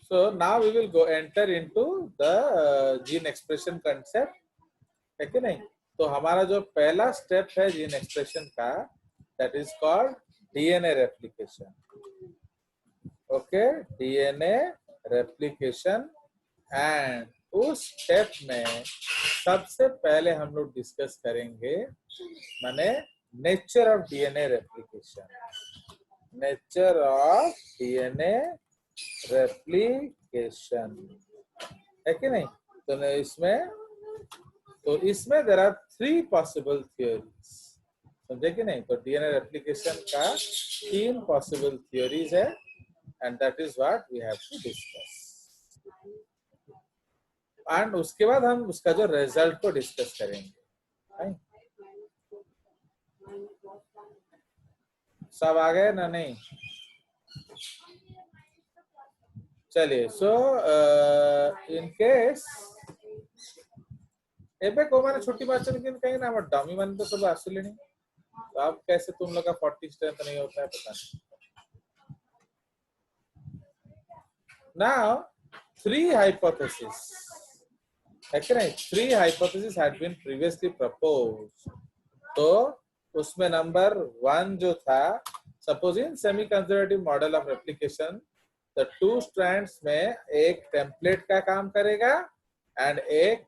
So now we will go enter into the gene expression concept, है कि नहीं? तो हमारा जो पहला स्टेप है जीन एक्सप्रेशन का, that is called DNA replication. Okay, DNA replication. And उस स्टेप में सबसे पहले हम लोग डिस्कस करेंगे माने nature of DNA replication. Nature of DNA replication, है कि नहीं? तो इसमें देयर आर 3 पॉसिबल थ्योरीज, समझे कि नहीं? तो डीएनए रेप्लिकेशन का 3 पॉसिबल थ्योरीज है and that is what we have to discuss. And उसके बाद हम उसका जो रिजल्ट को डिस्कस करेंगे. सब आ गए ना? नहीं? चलिए. सो इन केस एबे को माने छोटी बात चल के कहीं ना हम डमी मान तो सब आसले नहीं. तो आप कैसे तुम लोग का 40 स्ट्रेंथ नहीं होता है पता नहीं. Now 3 hypotheses, actually 3 hypotheses had been previously proposed. तो उसमें नंबर 1 जो था, suppose in semi conservative model of replication the 2 strands में एक टेम्पलेट का काम करेगा एंड एक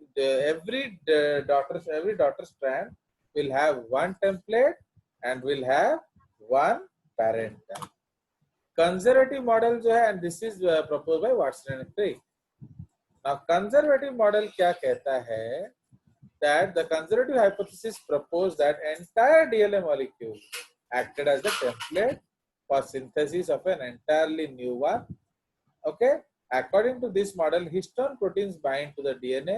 every daughter strand will have 1 template and will have 1 parental. Conservative model जो है, and this is proposed by Watson and Crick. Now conservative model क्या कहता है, that the conservative hypothesis proposed that entire DNA molecule acted as the template for synthesis of an entirely new one. Okay, according to this model, histone proteins bind to the DNA,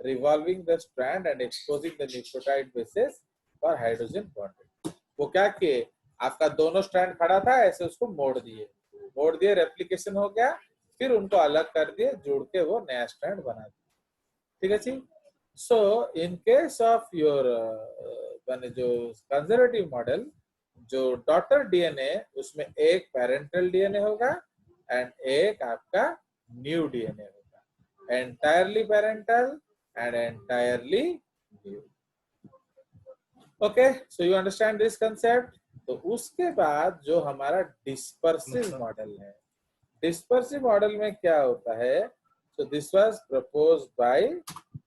revolving the strand and exposing the nucleotide bases for hydrogen bonding. वो क्या किए, आपका दोनों strand खड़ा था, ऐसे उसको मोड़ दिए, रेप्लिकेशन हो गया, फिर उनको अलग कर दिए, जोड़ के वो नया स्ट्रैंड बना दिया. ठीक है जी. सो इन केस ऑफ योर जो कंजर्वेटिव मॉडल, जो डॉटर डीएनए, उसमें एक पेरेंटल डीएनए होगा एंड एक आपका न्यू डीएनए होगा, entirely parental and entirely new. Okay, so you understand this concept. तो उसके बाद जो हमारा डिस्पर्सिव मॉडल है, डिस्पर्सिव मॉडल में क्या होता है, so this was proposed by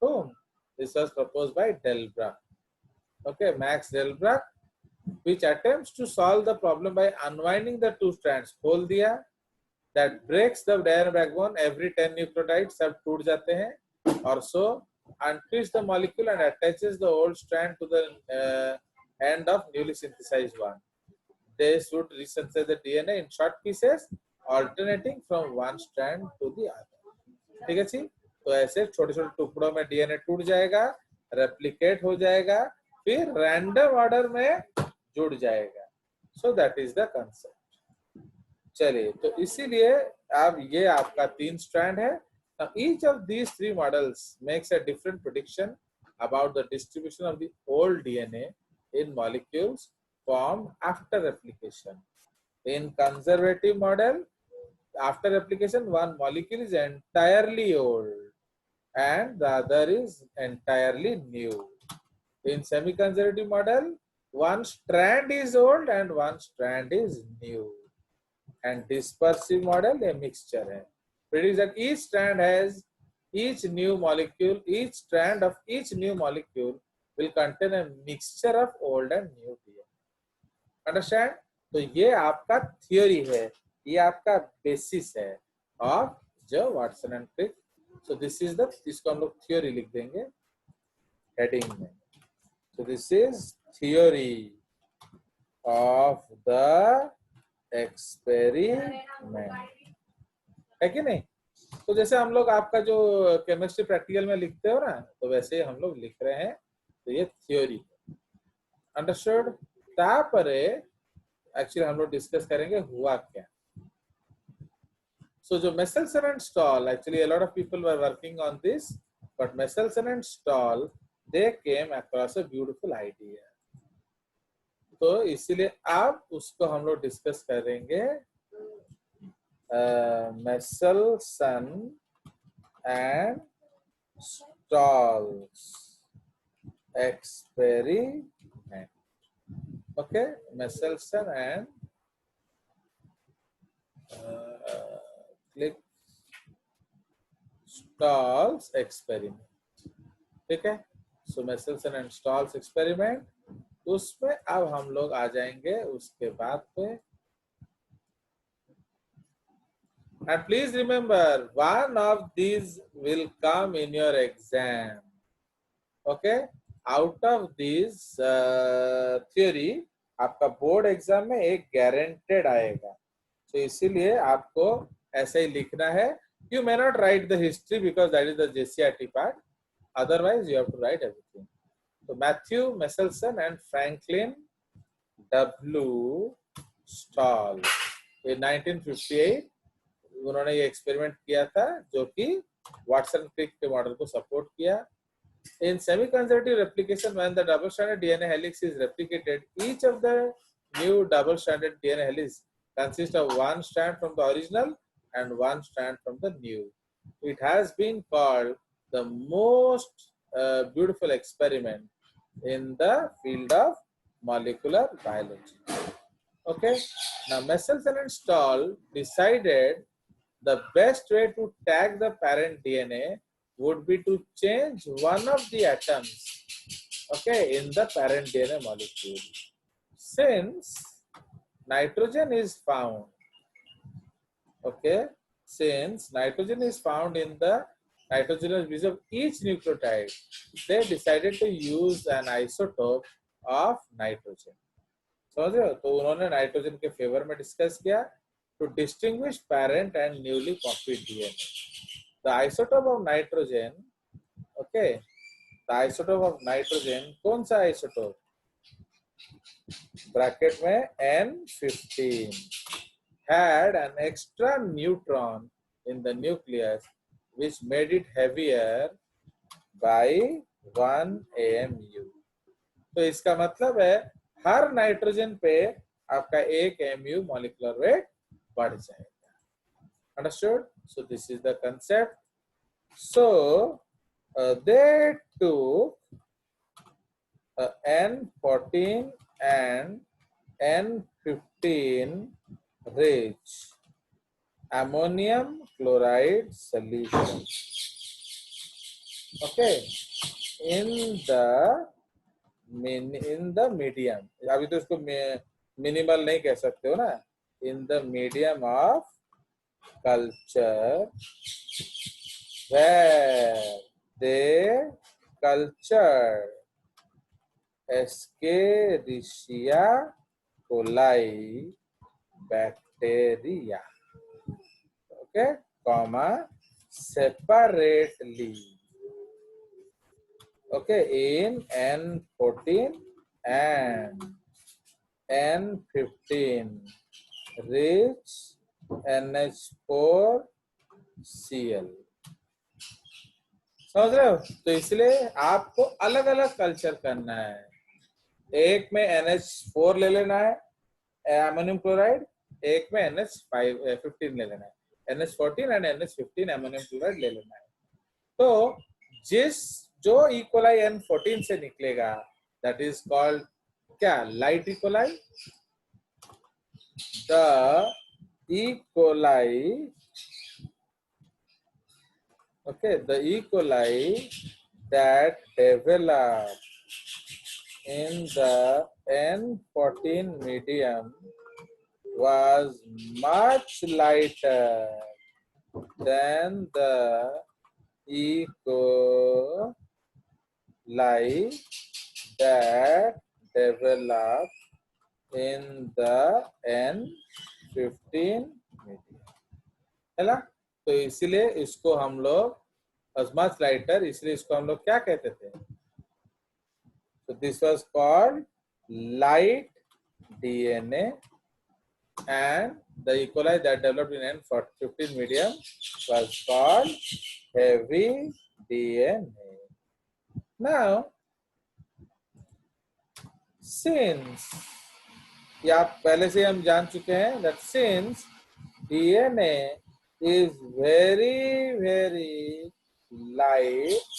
whom? This was proposed by Delbruck. Okay, Max Delbruck, which attempts to solve the problem by unwinding the 2 strands. खोल दिया, that breaks the DNA backbone. Every 10 nucleotides सब टूट जाते हैं, और so untwists the molecule and attaches the old strand to the end of newly synthesized one. They should resynthesize the DNA in short pieces, alternating from one strand to the other. ठीक है जी. तो ऐसे छोटे छोटे टुकड़ों में DNA टूट जाएगा, रेप्लिकेट हो जाएगा, फिर रैंडम ऑर्डर में जुड़ जाएगा. सो दैट इज द कंसेप्ट. चलिए, तो इसीलिए अब ये आपका 3 स्ट्रैंड है. Now each of these 3 models makes a different prediction about the distribution of the old DNA in molecules formed after replication. In conservative model, after replication, one molecule is entirely old and the other is entirely new. In semi-conservative model, one strand is old and one strand is new. And dispersive model, a mixture है. Predicts that each strand has each new molecule, each strand of each new molecule will contain a mixture of old and new DNA. Understand? तो ये आपका theory है, ये आपका basis है of जो Watson and Crick. So this is the, इसको हम लोग थियोरी लिख देंगे हेडिंग में. So this is theory of the experiment, है कि नहीं? तो जैसे हम लोग आपका जो केमिस्ट्री प्रैक्टिकल में लिखते हो ना, तो वैसे हम लोग लिख रहे हैं. तो ये थियोरी, अंडरस्टूड. तापरे एक्चुअली हम लोग डिस्कस करेंगे हुआ क्या. So जो Michelson and Stahl, actually a lot of people were working on this, but Michelson and Stahl, they came across a beautiful idea. तो इसीलिए अब उसको हम लोग डिस्कस करेंगे Meselson and stalls experiment. Okay, Messelson and click Stall's experiment. ठीक है, सो Messelson and Stall's experiment, उसमें अब हम लोग आ जाएंगे उसके बाद पे. And please remember, one of these will come in your exam. Okay, out of this theory आपका बोर्ड एग्जाम में एक गारंटेड आएगा. तो इसीलिए आपको ऐसे ही लिखना है. You may not write the history because that is the JCRT part. Otherwise, you have to write everything. So Matthew Messelson and Franklin W. Stahl in 1958 उन्होंने ये एक्सपेरिमेंट किया था जो कि वाटसन क्रिक के मॉडल को सपोर्ट किया. In semi-conservative replication, when the double-stranded DNA helix is replicated, each of the new double-stranded DNA helix consists of one strand from the original and one strand from the new. It has been called the most beautiful experiment in the field of molecular biology. Okay. Now, Messelson and Stahl decided the best way to tag the parent DNA would be to change one of the atoms, okay, in the parent DNA molecule. Since nitrogen is found, okay, since nitrogen is found in the nitrogenous base of each nucleotide, they decided to use an isotope of nitrogen. समझ रहे हो? तो उन्होंने nitrogen के favour में discuss किया to distinguish parent and newly copied DNA. The isotope of nitrogen, okay, the isotope of nitrogen, कौन सा isotope? Bracket में N15 had an extra neutron in the nucleus which made it heavier by 1 AMU. तो इसका मतलब है हर nitrogen पे आपका एक AMU मॉलिक्यूलर वेट बढ़ जाएगा. Understood? So this is the concept. So they took N14 and N15 rich ammonium chloride solution. Okay, in the medium. अभी तो इसको मिनिमल नहीं कह सकते हो ना. In the medium of culture where they cultured Escherichia coli bacteria, okay, comma, separately, okay, in N14 and N15 rich NH4Cl. समझ रहे हो? तो इसलिए आपको अलग अलग कल्चर करना है. एक में NH4 ले लेना है अमोनियम क्लोराइड, एक में NH15 ले लेना है. NH14 and NH15 ammonium chloride ले लेना है. तो जो इकोलाई N14 से निकलेगा दैट इज कॉल्ड क्या? Light E coli. The E coli, okay, the E. coli that developed in the N14 medium was much lighter than the E. coli that developed in the N15 medium. है ना? तो इसीलिए इसको हम लोग मच लाइटर, इसलिए इसको हम लोग क्या कहते थे? तो this was called light DNA and the E. coli that developed in N15 medium was called heavy DNA. Now, since ये आप पहले से हम जान चुके हैं that since DNA is very very light,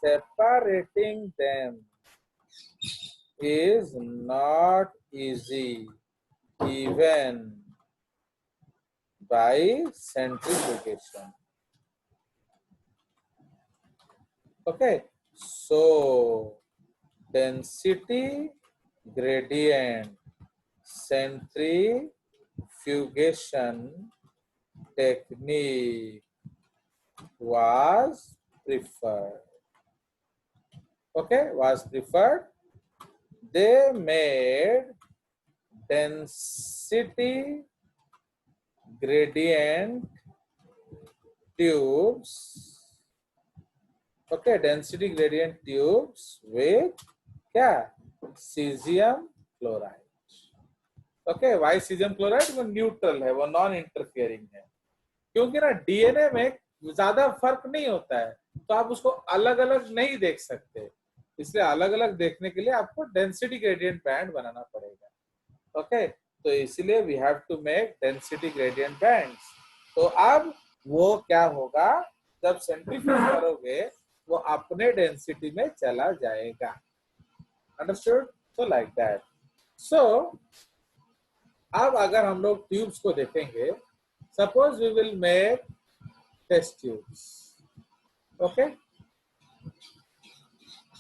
separating them is not easy even by centrifugation. Okay, so density gradient centrifugation technique was preferred. Okay, was preferred. They made density gradient tubes. Okay, density gradient tubes with क्या cesium chloride. Okay, why cesium chloride वो neutral है, वो non interfering है, क्योंकि ना DNA में ज्यादा फर्क नहीं होता है, तो आप उसको अलग अलग नहीं देख सकते, इसलिए अलग अलग देखने के लिए आपको डेंसिटी ग्रेडियंट बैंड बनाना पड़ेगा। ओके, तो इसलिए we have to make density gradient bands. तो अब वो क्या होगा, जब सेंट्रीफ्यूज करोगे वो अपने डेंसिटी में चला जाएगा। Understood? So like that. So अब अगर हम लोग ट्यूब्स को देखेंगे, suppose we will make test tubes. Okay,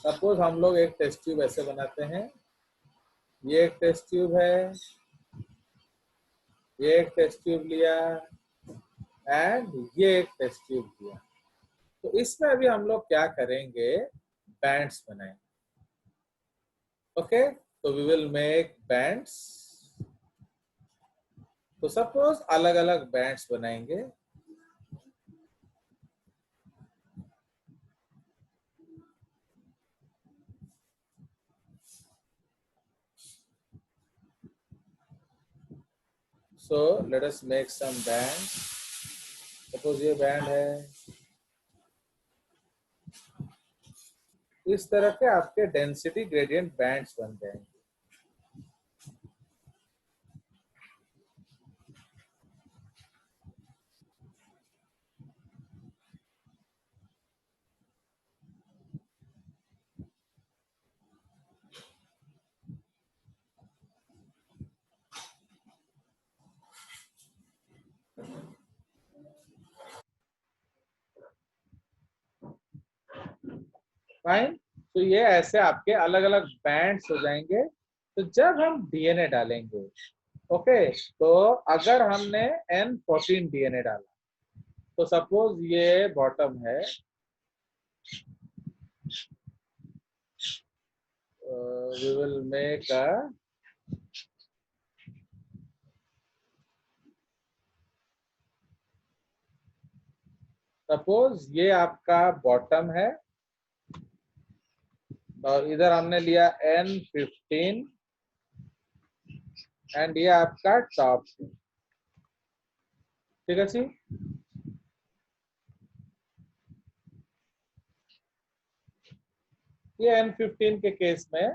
suppose हम लोग एक टेस्ट ट्यूब ऐसे बनाते हैं, ये एक टेस्ट ट्यूब है, ये एक टेस्ट ट्यूब लिया एंड ये एक टेस्ट ट्यूब लिया। तो इसमें अभी हम लोग क्या करेंगे, बैंड्स बनाएंगे। ओके, तो वी विल मेक बैंड्स। तो सपोज अलग अलग बैंड्स बनाएंगे। So let us make some band. Suppose ये बैंड है, इस तरह के आपके डेंसिटी ग्रेडियंट बैंड्स बन जाएंगे। फाइन, तो ये ऐसे आपके अलग अलग बैंड्स हो जाएंगे। तो जब हम डीएनए डालेंगे, ओके, तो अगर हमने N14 डीएनए डाला, तो सपोज ये बॉटम है, we will make a suppose ये आपका बॉटम है और इधर हमने लिया N15 एंड ये आपका टॉप है। ठीक है जी। ये N15 के केस में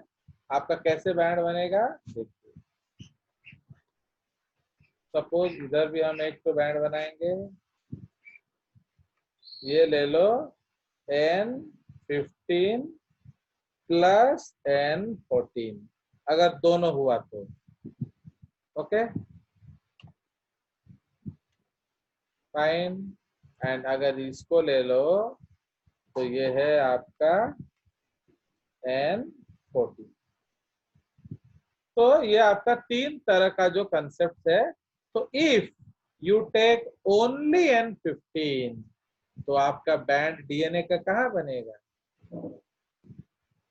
आपका कैसे बैंड बनेगा देखिए। सपोज इधर भी हम एक तो बैंड बनाएंगे, ये ले लो N15 प्लस N14, अगर दोनों हुआ तो ओके फाइन। एंड अगर इसको ले लो तो ये है आपका N14। तो ये आपका तीन तरह का जो कंसेप्ट है। तो if you take only N15, तो आपका बैंड डीएनए का कहाँ बनेगा,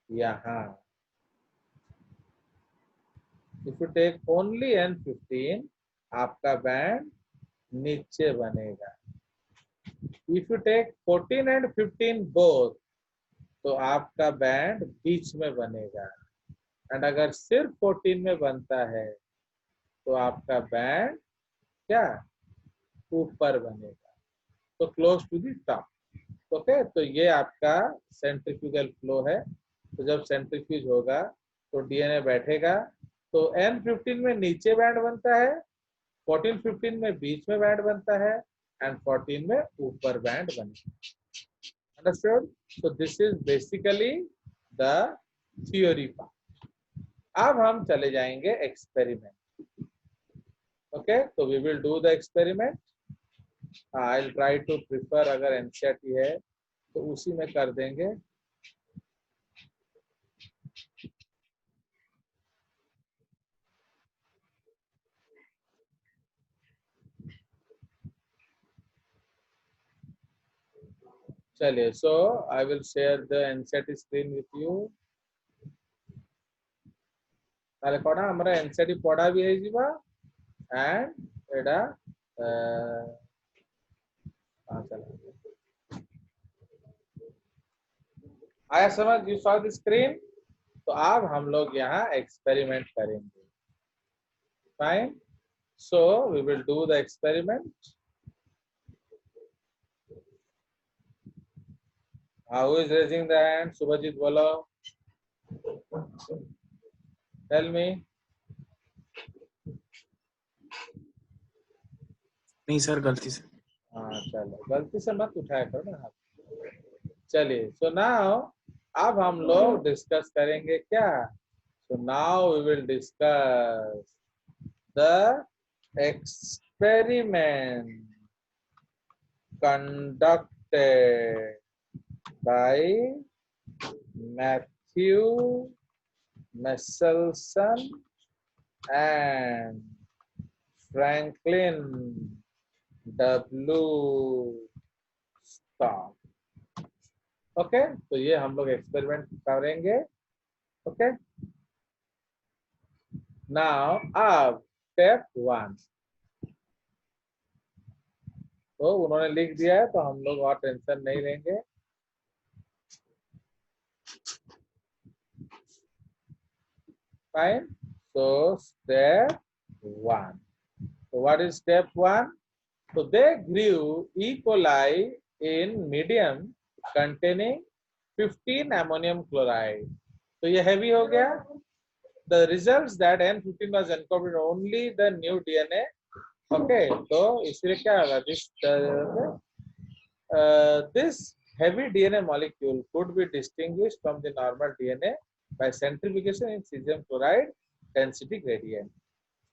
यहाँ। If you take only N15, आपका बैंड नीचे बनेगा। If you take 14 and 15 both, तो आपका बैंड बीच में बनेगा। एंड अगर सिर्फ 14 में बनता है तो आपका बैंड क्या ऊपर बनेगा, तो close to the top. Okay, तो ये आपका सेंट्रीफ्यूगल फ्लो है। तो जब सेंट्रीफ्यूज होगा तो डीएनए बैठेगा तो N15 में नीचे बैंड बनता है, 14-15 में बीच में बैंड बनता है, एंड 14 में ऊपर बैंड बनता है। Understood? so this is basically the theory part. अब हम चले जाएंगे एक्सपेरिमेंट। ओके, तो we will do the experiment. I will try to prefer, अगर एनसीईआरटी है तो उसी में कर देंगे। चलिए, so I will share the NCERT screen with you. ताले कोना हमरा एनसीईआरटी पढ़ा भी है जीवा एंड एडा आया समझ? You saw the screen. तो अब हम लोग यहाँ एक्सपेरिमेंट करेंगे। Fine, so we will do the experiment. Who is raising the hand? Subhajit, बोलो। Tell me. नहीं सर, गलती से। हाँ चलो, गलती से मत उठाया करो ना हाथ। चलिए, सो नाउ अब हम लोग डिस्कस करेंगे क्या? So now we will discuss the experiment conducted by Matthew Messelson and Franklin W. Stark. Okay, तो ये हम लोग एक्सपेरिमेंट करेंगे। ओके, नाउ अब स्टेप 1। तो उन्होंने लिख दिया है तो हम लोग और टेंशन नहीं लेंगे। Fine, so step 1. So what is step 1? So they grew E. coli in medium containing 15 ammonium chloride. तो ये heavy हो गया। The results that N15 was incorporated only the new DNA. Okay, तो इसलिए क्या होगा? This heavy DNA molecule could be distinguished from the normal DNA by centrifugation in cesium chloride density gradient.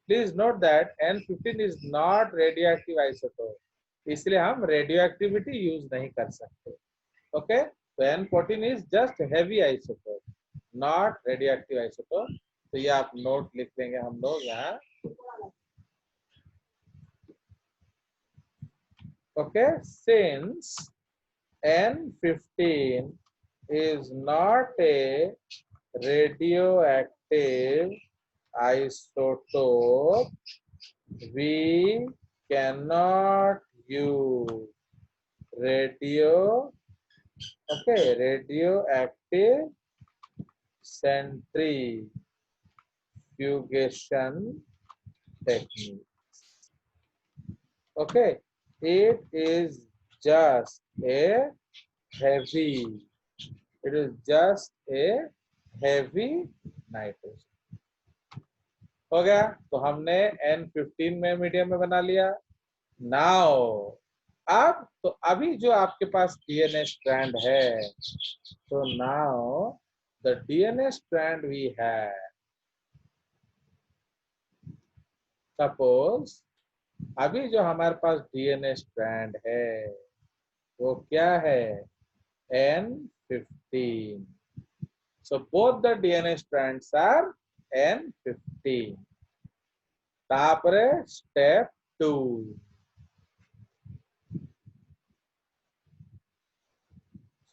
Please note that N15 is not radioactive isotope, इसलिए हम radioactivity use नहीं कर सकते। Okay, तो N14 is just heavy isotope, not radioactive isotope। तो ये आप note लिख देंगे हम लोग यहाँ। Okay, since N15 is not a radioactive isotope, we cannot use radioactive centrifugation technique. Okay, it is just a heavy nitrogen. हो गया, तो हमने N15 में मीडियम में बना लिया। नाउ अब तो अभी जो आपके पास डीएनए स्ट्रैंड है, तो now the DNA strand we have, suppose अभी जो हमारे पास डीएनए स्ट्रैंड है वो क्या है? N15. So both the DNA strands are N15. तापरे step 2.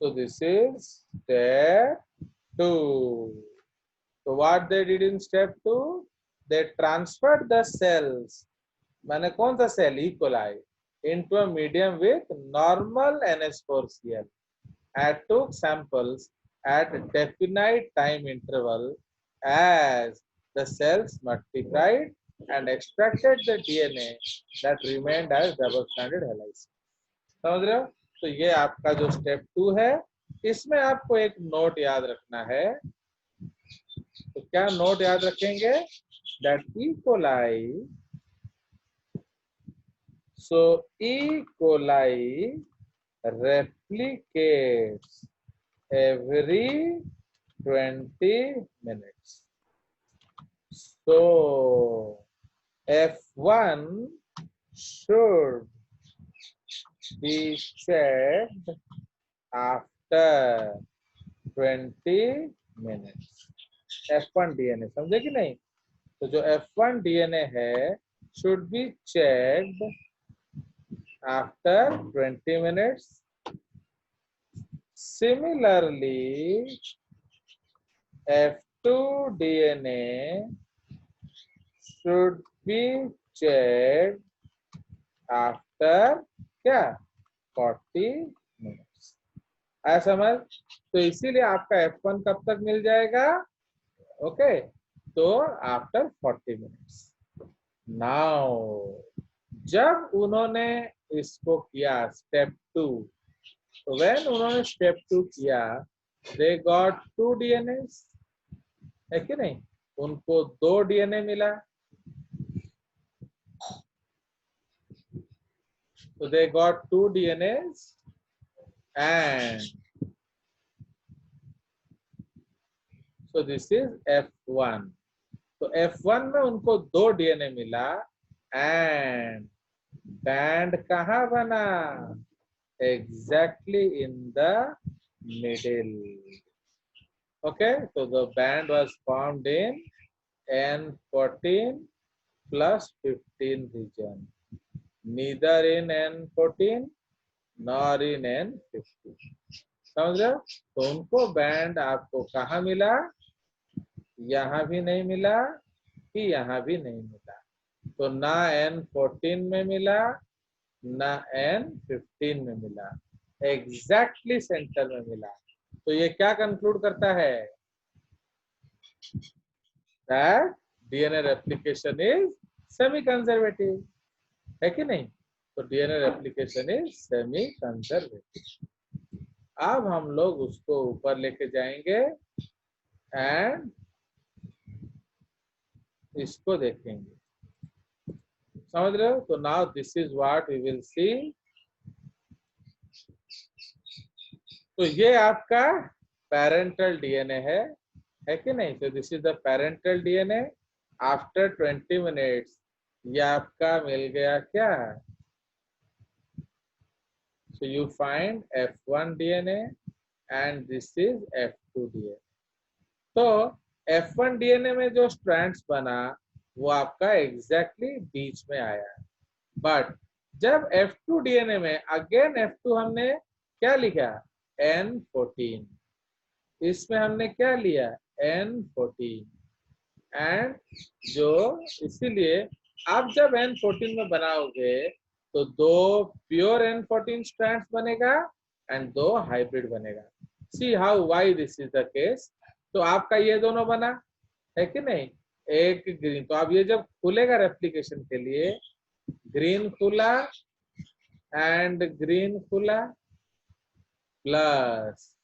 So this is step 2. So what they did in step 2? They transferred the cells, मैंने कौन सा cell? E. coli, into a medium with normal NH4Cl and took samples at definite time interval as the cells multiplied and extracted the DNA that remained as double-stranded हेलाइसिस। समझ रहे हो? तो ये आपका जो स्टेप 2 है, इसमें आपको एक नोट याद रखना है। तो क्या नोट याद रखेंगे? that E. coli, so E. coli replicates every 20 minutes. So F1 should be checked after 20 minutes. F1 DNA समझे कि नहीं? तो जो F1 DNA है should be checked after 20 minutes. Similarly, F2 DNA should be checked after क्या 40 minutes. आया समझ? तो इसीलिए आपका F1 कब तक मिल जाएगा? ओके, तो आफ्टर 40 मिनट्स. नाउ जब उन्होंने इसको किया स्टेप 2, तो व्हेन उन्होंने स्टेप 2 किया, दे गॉट 2 DNAs, है कि नहीं? उनको 2 DNA मिला. So they got 2 DNAs and so this is F1. तो F1 में उनको 2 DNA मिला and band कहाँ बना? Exactly in the middle. Okay, so the band was formed in N14 plus 15 region. Neither in N14 nor in N15. समझ रहे हो? तो उनको बैंड आपको कहाँ मिला? यहाँ भी नहीं मिला कि यहाँ भी नहीं मिला. तो ना N14 में मिला ना N15 में मिला, एग्जैक्टली सेंटर में मिला. तो ये क्या कंक्लूड करता है? That DNA replication is semi conservative, है कि नहीं? तो DNA replication is semi conservative. अब हम लोग उसको ऊपर लेके जाएंगे एंड इसको देखेंगे. समझ रहे हो? तो now this is what we will see. तो ये आपका पेरेंटल डीएनए है कि नहीं? तो this is the parental DNA. After 20 minutes ये आपका मिल गया क्या? So you find F1 DNA and this is F2 DNA. तो F1 DNA में जो स्ट्रैंड्स बना वो आपका एग्जैक्टली बीच में आया. बट जब F2 DNA में अगेन F2 हमने क्या लिखा? N14. इसमें हमने क्या लिया? N14. एंड जो इसीलिए आप जब N14 में बनाओगे तो 2 प्योर N14 स्ट्रैंड्स बनेगा एंड 2 हाइब्रिड बनेगा. See how why this is the case. तो आपका ये दोनों बना, है कि नहीं? एक ग्रीन. तो अब ये जब खुलेगा रेप्लिकेशन के लिए, ग्रीन खुला एंड ग्रीन खुला प्लस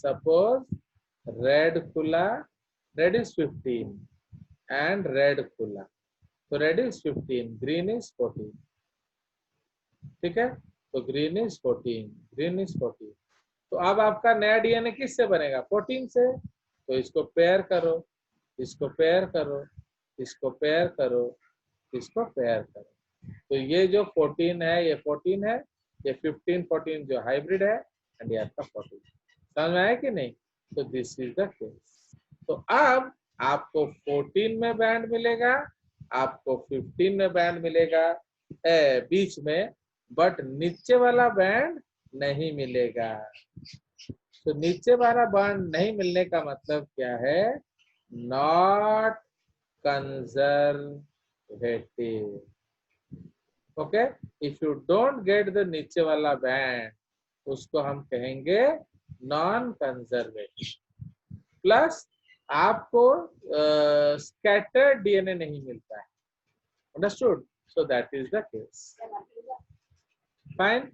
सपोज रेड खुला, रेड इज 15 एंड रेड खुला. तो रेड इज 15, ग्रीन इज 14. ठीक है? तो ग्रीन इज 14, ग्रीन इज 14. तो अब आपका नया डीएनए किससे बनेगा? 14 से. तो इसको पेयर करो, इसको पेयर करो, इसको पेयर करो, इसको पेयर करो. तो ये जो 14 है ये 14 है, ये 15 14 जो हाइब्रिड है एंड ये आपका 14. समझ में आया कि नहीं? तो दिस इज द केस. तो अब आपको 14 में बैंड मिलेगा, आपको 15 में बैंड मिलेगा बीच में, बट नीचे वाला बैंड नहीं मिलेगा. तो नीचे वाला बैंड नहीं मिलने का मतलब क्या है? Not conservative. Okay, if you don't get the नीचे वाला बैंड, उसको हम कहेंगे नॉन कंजर्वेटिव. प्लस आपको स्कैटर्ड डीएनए नहीं मिलता है. Understood? So that is the case. Fine.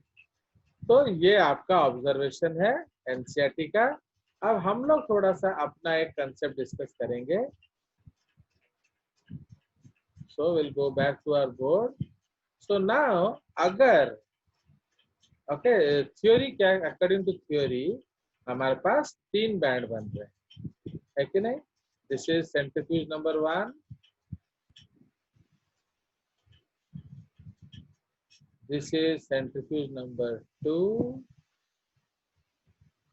तो ये आपका ऑब्जर्वेशन है एनसीईआरटी का. अब हम लोग थोड़ा सा अपना एक कंसेप्ट डिस्कस करेंगे. So we'll go back to our board. So now अगर ओके थ्योरी क्या है, अकॉर्डिंग टू थ्योरी हमारे पास 3 बैंड बन रहे हैं, है कि नहीं? This is centrifuge number 1, this is centrifuge number 2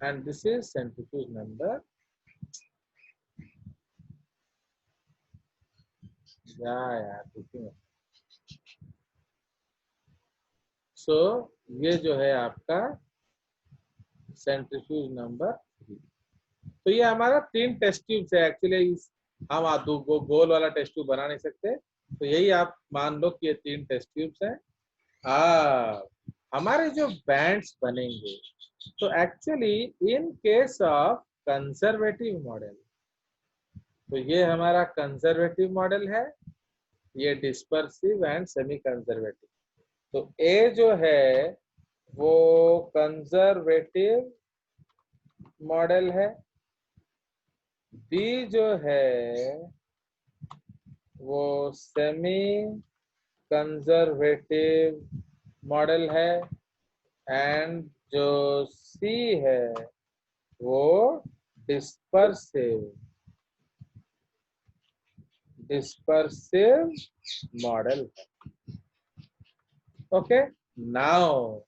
and this is centrifuge number, यार देखिए. सो ये जो है आपका सेंट्रीफ्यूज नंबर 3. तो ये हमारा 3 टेस्ट ट्यूब्स है एक्चुअली. हम दो गोल वाला टेस्ट ट्यूब बना नहीं सकते, तो यही आप मान लो कि ये 3 टेस्ट ट्यूब्स हैं. हमारे जो बैंड्स बनेंगे, तो actually in case of conservative model, तो ये हमारा कंजर्वेटिव मॉडल है, ये डिस्पर्सिव एंड सेमी कंजर्वेटिव. तो ए जो है वो कंजर्वेटिव मॉडल है, बी जो है वो सेमी कंजर्वेटिव मॉडल है, एंड जो सी है वो डिस्पर्सिव मॉडल है. Okay, now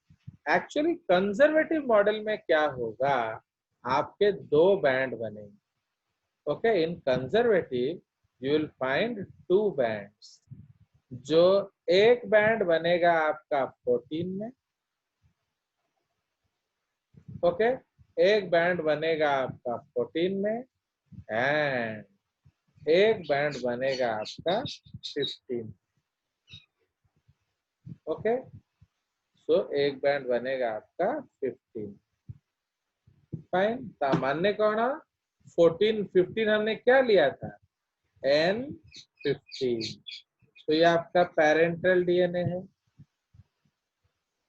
actually conservative model में क्या होगा, आपके 2 बैंड बनेंगे. Okay, in conservative you will find 2 bands. जो एक बैंड बनेगा आपका 14 में, ओके, एक बैंड बनेगा आपका 14 में, एंड एक बैंड बनेगा आपका 15. ओके, सो एक बैंड बनेगा आपका 15. फाइन. सामान्य कौन है? 14 15 हमने क्या लिया था? N15. तो ये आपका पेरेंटल डीएनए है,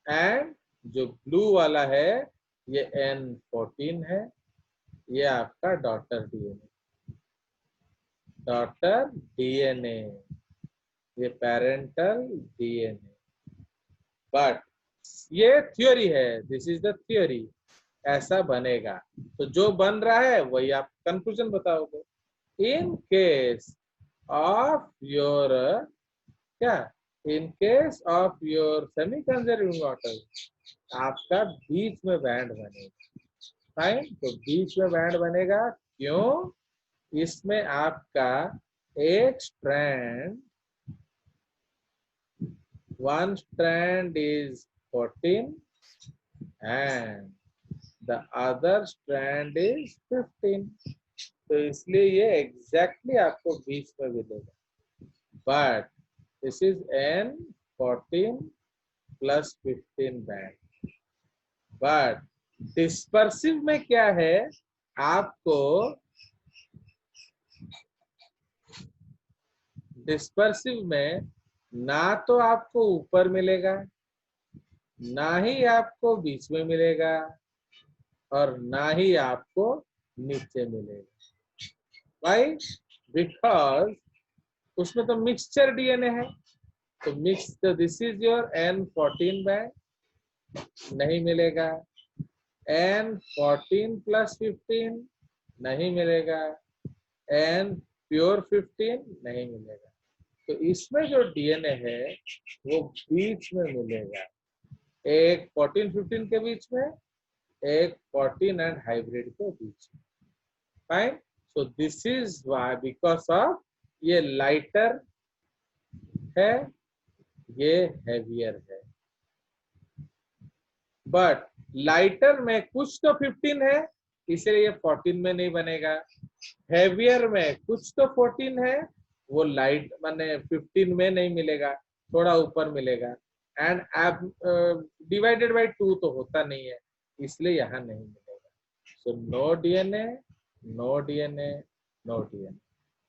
एंड जो ब्लू वाला है ये N14 है, ये आपका डॉटर डीएनए, ये पेरेंटल डीएनए. बट ये थ्योरी है, दिस इज द थ्योरी, ऐसा बनेगा. तो जो बन रहा है वही आप कंक्लूजन बताओगे. इन केस ऑफ योर क्या, in case of your semi conservative model, आपका बीच में बैंड बनेगा. फाइन. तो बीच में बैंड बनेगा, क्यों? इसमें आपका एक strand, one strand is 14 and the other strand is 15. तो इसलिए ये एग्जैक्टली आपको बीच में मिलेगा. But this is N14 plus 15 band. But dispersive में क्या है, आपको डिस्पर्सिव में ना तो आपको ऊपर मिलेगा, ना ही आपको बीच में मिलेगा, और ना ही आपको नीचे मिलेगा. Why? Because उसमें तो मिक्सचर डीएनए है. तो मिक्स, तो this is your N14 band, नहीं मिलेगा. N14 प्लस 15 नहीं मिलेगा. N प्योर 15 नहीं मिलेगा. तो इसमें जो डीएनए है वो बीच में मिलेगा, एक 14 15 के बीच में, एक 14 एंड हाइब्रिड के बीच में. Fine. So this is why, because of ये लाइटर है, ये हेवियर है. बट लाइटर में कुछ तो 15 है, इसलिए ये 14 में नहीं बनेगा. हेवियर में कुछ तो 14 है, वो लाइट माने 15 में नहीं मिलेगा, थोड़ा ऊपर मिलेगा. एंड डिवाइडेड बाय 2 तो होता नहीं है, इसलिए यहाँ नहीं मिलेगा. So no DNA, no DNA, no DNA.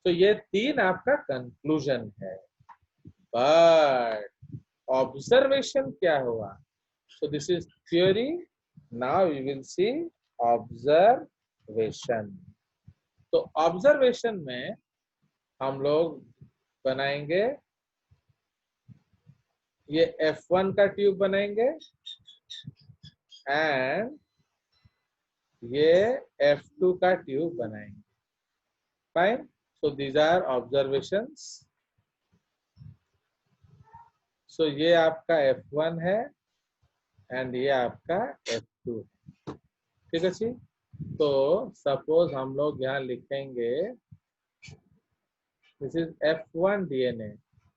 तो ये 3 आपका कंक्लूजन है. बट ऑब्जर्वेशन क्या हुआ? So this is theory. Now we will see observation. Observation. तो ऑब्जर्वेशन में हम लोग बनाएंगे, ये F1 का ट्यूब बनाएंगे एंड ये F2 का ट्यूब बनाएंगे। Fine, so these are observations. So ये आपका F1 है एंड ये आपका F2 है। ठीक है जी। तो सपोज हम लोग यहाँ लिखेंगे दिस इज F1 DNA।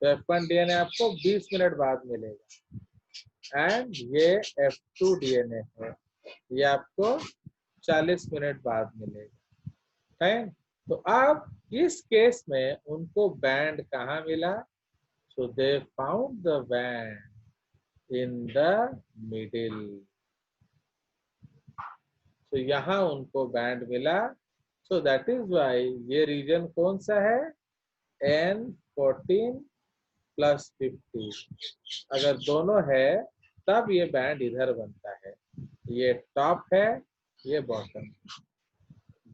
तो F1 DNA आपको 20 मिनट बाद मिलेगा एंड ये F2 DNA है, ये आपको 40 मिनट बाद मिलेगा। है, तो अब इस केस में उनको बैंड कहाँ मिला? So they found the band in the middle. तो यहाँ उनको बैंड मिला। सो दैट इज वाई ये रीजन कौन सा है? N14 + 50। अगर दोनों है तब ये बैंड इधर बनता है। ये टॉप है, ये बॉटम।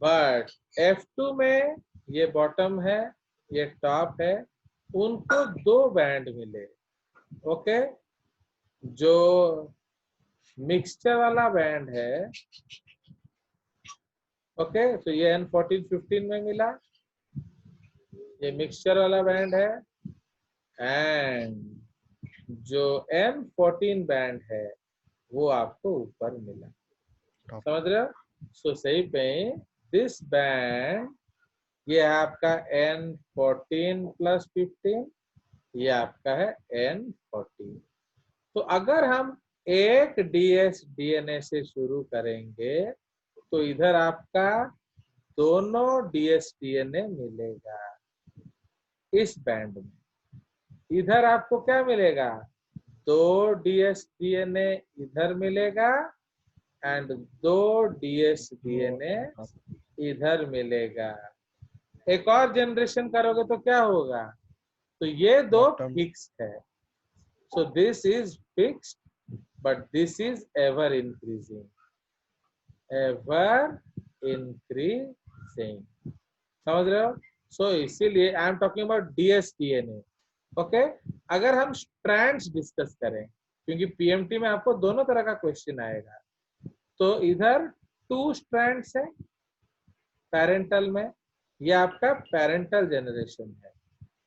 बट F2 में ये बॉटम है, ये टॉप है, उनको दो बैंड मिले। ओके, जो मिक्सचर वाला बैंड है, ओके, तो ये N14-15 में मिला, ये मिक्सचर वाला बैंड है। एंड जो M14 बैंड है वो आपको ऊपर मिला। समझ रहे हो? सो सही पे दिस बैंड, ये आपका N14 + 15, ये आपका है N14। तो अगर हम एक DS DNA से शुरू करेंगे तो इधर आपका दोनों DS DNA मिलेगा इस बैंड में। इधर आपको क्या मिलेगा? दो DS DNA इधर मिलेगा एंड दो DS DNA इधर मिलेगा। एक और जनरेशन करोगे तो क्या होगा? तो ये दो फिक्स है। सो this is fixed but this is ever increasing, ever increasing. समझ रहे हो? सो इसीलिए I am talking about DS DNA। Okay, अगर हम स्ट्रैंड्स डिस्कस करें, क्योंकि PMT में आपको दोनों तरह का क्वेश्चन आएगा, तो इधर 2 स्ट्रैंड्स है पेरेंटल में, ये आपका पेरेंटल जनरेशन है।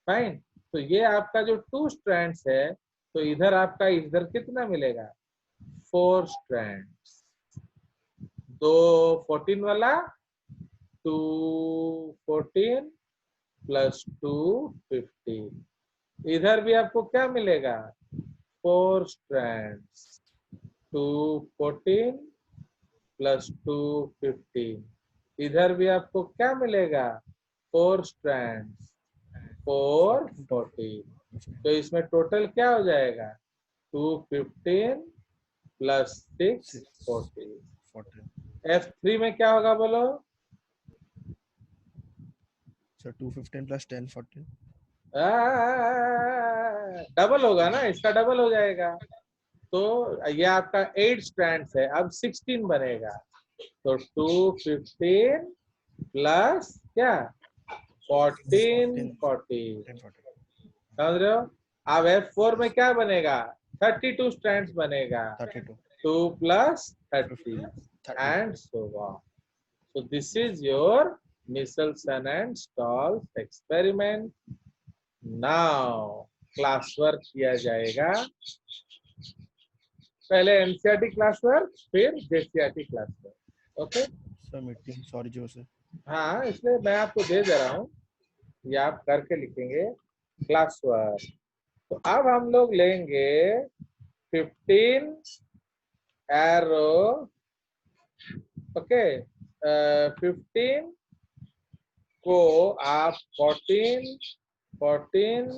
फाइन, तो ये आपका जो 2 स्ट्रैंड्स है, तो इधर आपका इधर कितना मिलेगा? 4 स्ट्रैंड्स। दो 14 वाला, 2 14 + 2 15। इधर भी आपको क्या मिलेगा? 4 स्ट्रैंड्स, 2 14 + 2 15। इधर भी आपको क्या मिलेगा? 4 स्ट्रैंड्स, 4 14। तो इसमें टोटल क्या हो जाएगा? 215 + 6 14। F3 में क्या होगा बोलो? सर 215 + 10 14। डबल होगा ना, इसका डबल हो जाएगा। तो ये आपका 8 स्ट्रैंड्स है, अब 16 बनेगा। तो 215 + क्या? 14 14। समझ रहे हो? अब F4 में क्या बनेगा? 32 स्ट्रैंड्स बनेगा। 2 + 30 and so on. So this is your Michelson and Stolz experiment. Now class work किया जाएगा। पहले NCERT क्लास वर्क, फिर JCERT class work. Okay sir meeting, sorry जो से। हाँ, इसलिए मैं आपको दे रहा हूँ, ये आप करके लिखेंगे क्लास वर्क। तो अब हम लोग लेंगे 15 एरो। ओके, 15 को आप 14 14